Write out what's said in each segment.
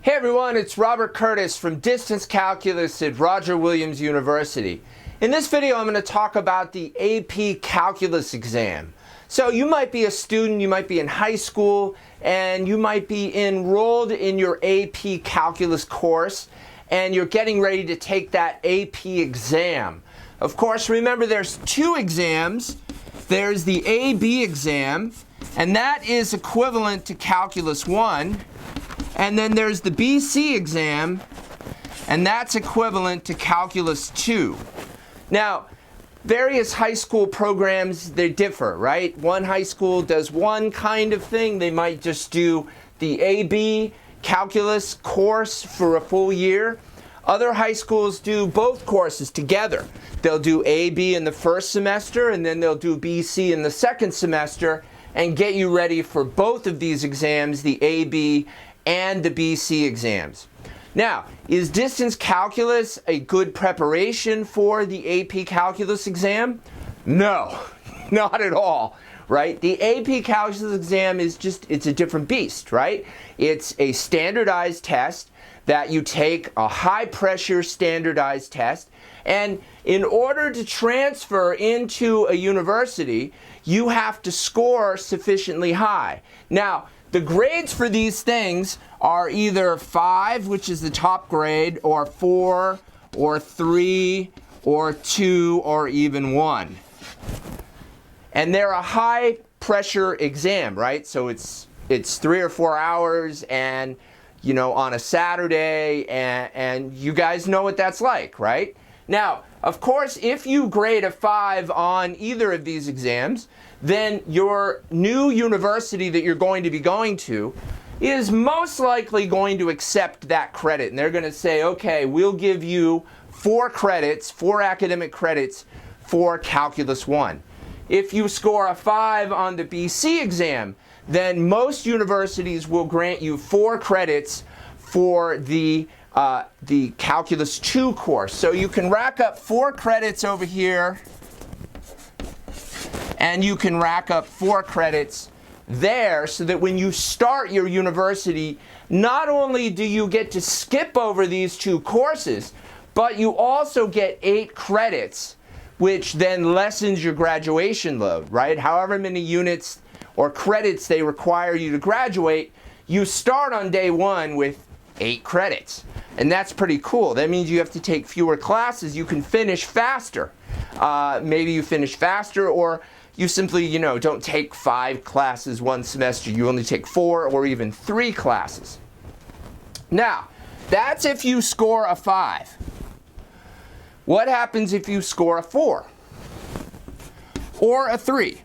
Hey everyone, it's Robert Curtis from Distance Calculus at Roger Williams University. In this video I'm going to talk about the AP Calculus exam. So you might be a student, you might be in high school, and you might be enrolled in your AP Calculus course, and you're getting ready to take that AP exam. Of course, remember there's two exams. There's the AB exam, and that is equivalent to Calculus 1. And then there's the BC exam, and that's equivalent to Calculus 2. Now, various high school programs, they differ, right? One high school does one kind of thing. They might just do the AB Calculus course for a full year. Other high schools do both courses together. They'll do AB in the first semester, and then they'll do BC in the second semester, and get you ready for both of these exams, the AB and the BC exams. Now, is distance calculus a good preparation for the AP Calculus exam? No, not at all, right? The AP Calculus exam is it's a different beast, right? It's a standardized test that you take, a high pressure standardized test, and in order to transfer into a university, you have to score sufficiently high. Now, the grades for these things are either 5, which is the top grade, or 4, or 3, or 2, or even 1. And they're a high pressure exam, right? So it's 3 or 4 hours, and you know, on a Saturday, and you guys know what that's like, right? Now, of course, if you grade a 5 on either of these exams, then your new university that you're going to be going to is most likely going to accept that credit. And they're going to say, okay, we'll give you 4 credits, 4 academic credits for Calculus 1. If you score a 5 on the BC exam, then most universities will grant you 4 credits for the Calculus 2 course. So you can rack up 4 credits over here, and you can rack up 4 credits there, so that when you start your university, not only do you get to skip over these 2 courses, but you also get 8 credits, which then lessens your graduation load, right? However many units or credits they require you to graduate, you start on day 1 with 8 credits. And that's pretty cool. That means you have to take fewer classes. You can finish faster. Maybe you finish faster, or you simply, don't take 5 classes one semester. You only take 4 or even 3 classes. Now, that's if you score a 5. What happens if you score a 4 or a 3?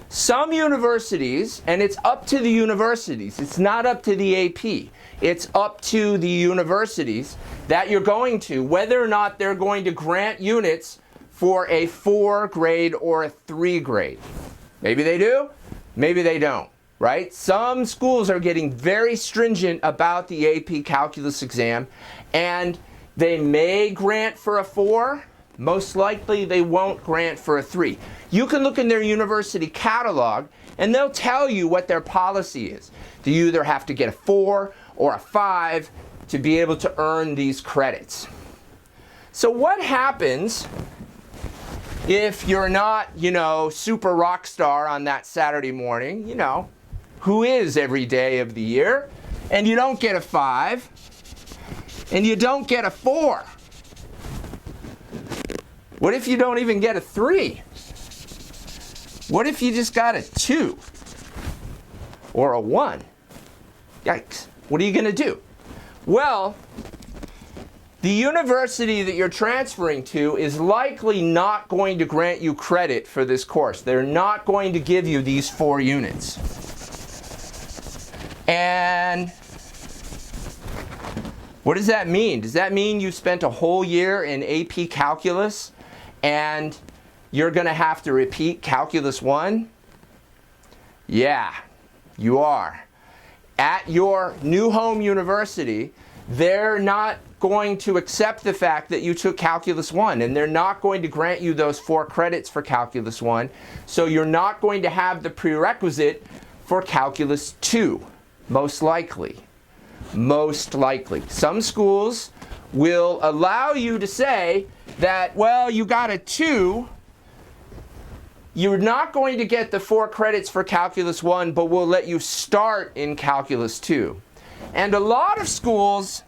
Some universities, and it's up to the universities, it's not up to the AP, it's up to the universities that you're going to, whether or not they're going to grant units for a 4 grade or a 3 grade. Maybe they do, maybe they don't, right? Some schools are getting very stringent about the AP Calculus exam, and they may grant for a 4. Most likely they won't grant for a 3. You can look in their university catalog, and they'll tell you what their policy is. Do you either have to get a 4 or a 5 to be able to earn these credits? So what happens if you're not, super rock star on that Saturday morning, who is every day of the year, and you don't get a 5, and you don't get a 4? What if you don't even get a 3? What if you just got a 2 or a 1? Yikes. What are you going to do? Well, the university that you're transferring to is likely not going to grant you credit for this course. They're not going to give you these 4 units. And what does that mean? Does that mean you spent a whole year in AP Calculus and you're going to have to repeat Calculus 1? Yeah, you are. At your new home university, they're not going to accept the fact that you took Calculus 1, and they're not going to grant you those 4 credits for Calculus 1, so you're not going to have the prerequisite for Calculus 2, most likely. most likely. Some schools will allow you to say that, well, you got a 2. You're not going to get the 4 credits for Calculus 1, but we'll let you start in Calculus 2. And a lot of schools,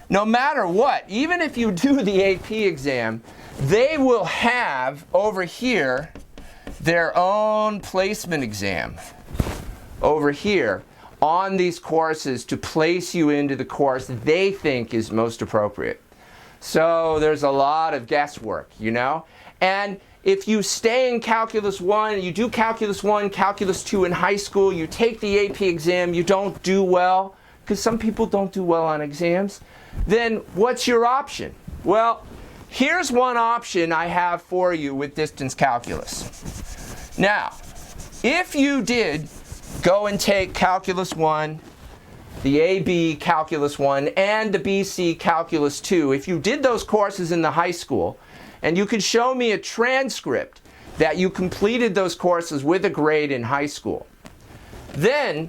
no matter what, even if you do the AP exam, they will have over here their own placement exam over here on these courses to place you into the course they think is most appropriate. So there's a lot of guesswork, you know? And if you stay in Calculus 1, you do Calculus 1, Calculus 2 in high school, you take the AP exam, you don't do well, because some people don't do well on exams, then what's your option? Well, here's one option I have for you with distance calculus. Now, if you did go and take Calculus 1, the AB Calculus 1, and the BC Calculus 2, if you did those courses in the high school, and you could show me a transcript that you completed those courses with a grade in high school, then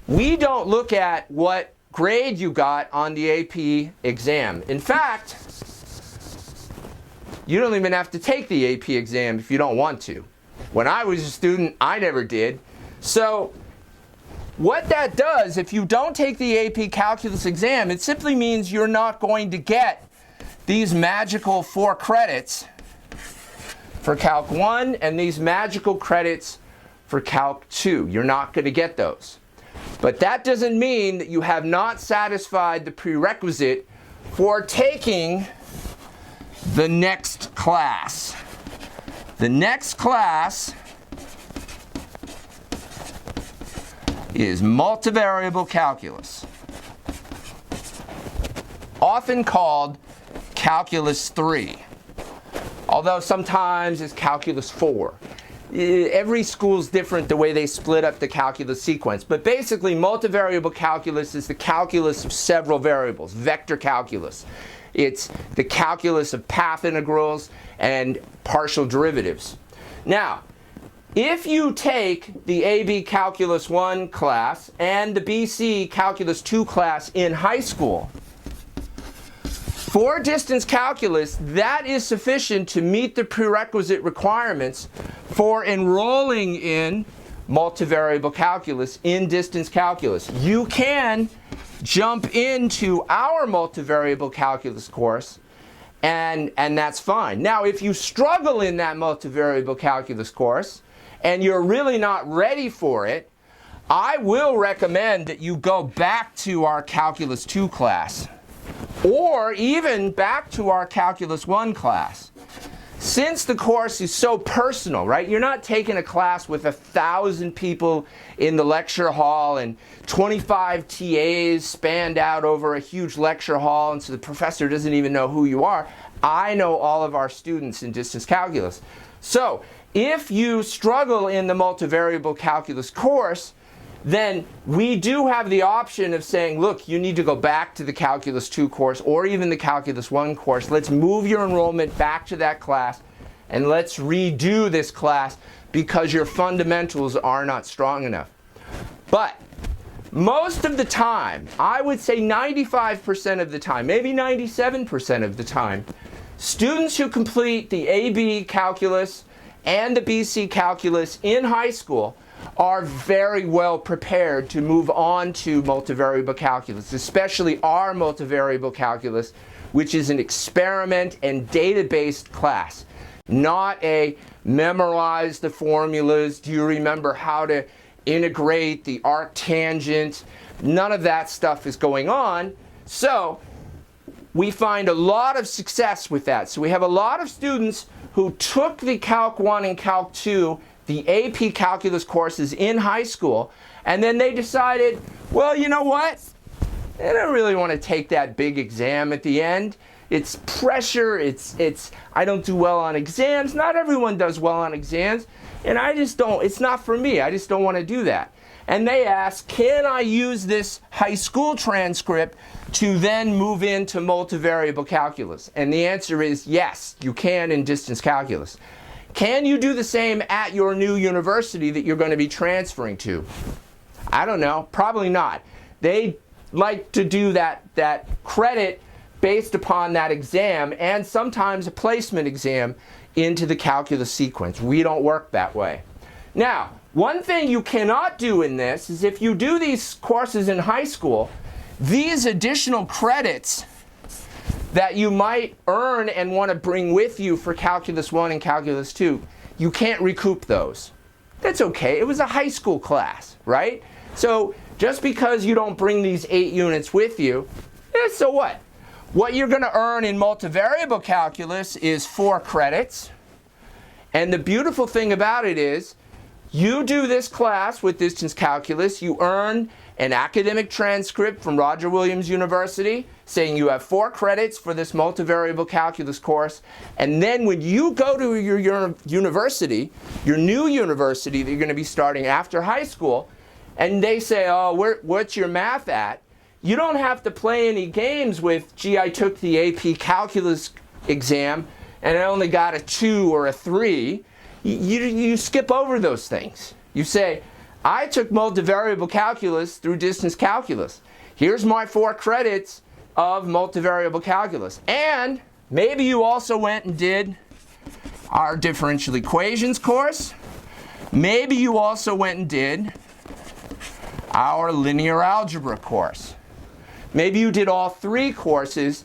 we don't look at what grade you got on the AP exam. In fact, you don't even have to take the AP exam if you don't want to. When I was a student, I never did. So what that does, if you don't take the AP Calculus exam, it simply means you're not going to get these magical 4 credits for Calc 1 and these magical credits for Calc 2. You're not going to get those. But that doesn't mean that you have not satisfied the prerequisite for taking the next class. The next class is Multivariable Calculus, often called Calculus 3, although sometimes it's Calculus 4. Every school's different the way they split up the calculus sequence. But basically, multivariable calculus is the calculus of several variables, vector calculus. It's the calculus of path integrals and partial derivatives. Now, if you take the AB Calculus 1 class and the BC Calculus 2 class in high school, for distance calculus, that is sufficient to meet the prerequisite requirements for enrolling in multivariable calculus in distance calculus. You can jump into our multivariable calculus course, and that's fine. Now, if you struggle in that multivariable calculus course and you're really not ready for it, I will recommend that you go back to our Calculus 2 class, or even back to our Calculus 1 class. Since the course is so personal, right? You're not taking a class with 1,000 people in the lecture hall and 25 TAs spanned out over a huge lecture hall, and so the professor doesn't even know who you are. I know all of our students in distance calculus. So if you struggle in the multivariable calculus course, then we do have the option of saying, look, you need to go back to the Calculus 2 course or even the Calculus 1 course. Let's move your enrollment back to that class and let's redo this class because your fundamentals are not strong enough. But most of the time, I would say 95% of the time, maybe 97% of the time, students who complete the AB Calculus and the BC Calculus in high school are very well prepared to move on to multivariable calculus, especially our multivariable calculus, which is an experiment and data-based class, not a memorize the formulas, do you remember how to integrate the arctangent. None of that stuff is going on. So we find a lot of success with that. So we have a lot of students who took the Calc 1 and Calc 2, the AP Calculus courses in high school, and then they decided, well, you know what? I don't really want to take that big exam at the end. It's pressure, I don't do well on exams. Not everyone does well on exams, and I just don't, it's not for me. I just don't want to do that. And they ask, can I use this high school transcript to then move into multivariable calculus? And the answer is yes, you can in distance calculus. Can you do the same at your new university that you're going to be transferring to? I don't know, probably not. They like to do that credit based upon that exam and sometimes a placement exam into the calculus sequence. We don't work that way. Now, one thing you cannot do in this is if you do these courses in high school, these additional credits that you might earn and want to bring with you for Calculus 1 and Calculus 2, you can't recoup those. That's okay. It was a high school class, right? So just because you don't bring these 8 units with you, so what? What you're going to earn in multivariable calculus is 4 credits. And the beautiful thing about it is, you do this class with distance calculus, you earn an academic transcript from Roger Williams University saying you have 4 credits for this multivariable calculus course. And then when you go to your university, your new university that you're going to be starting after high school, and they say, oh, what's your math at? You don't have to play any games with, gee, I took the AP Calculus exam and I only got a 2 or a 3. You skip over those things. You say, I took multivariable calculus through distance calculus. Here's my 4 credits of multivariable calculus. And maybe you also went and did our differential equations course. Maybe you also went and did our linear algebra course. Maybe you did all 3 courses,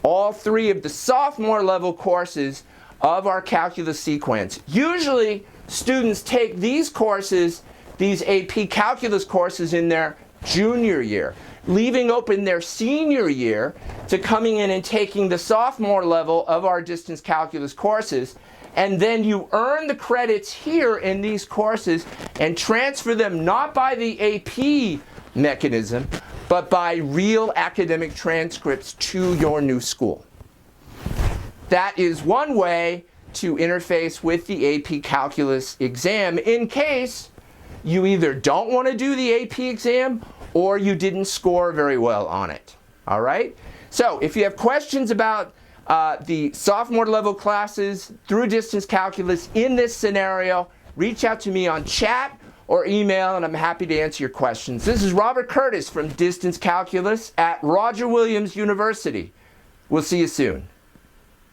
all 3 of the sophomore level courses of our calculus sequence. Usually, students take these courses, these AP calculus courses in their junior year, leaving open their senior year to coming in and taking the sophomore level of our distance calculus courses. And then you earn the credits here in these courses and transfer them not by the AP mechanism, but by real academic transcripts to your new school. That is one way to interface with the AP Calculus exam in case you either don't want to do the AP exam or you didn't score very well on it. All right? So if you have questions about the sophomore level classes through distance calculus in this scenario, reach out to me on chat or email, and I'm happy to answer your questions. This is Robert Curtis from Distance Calculus at Roger Williams University. We'll see you soon.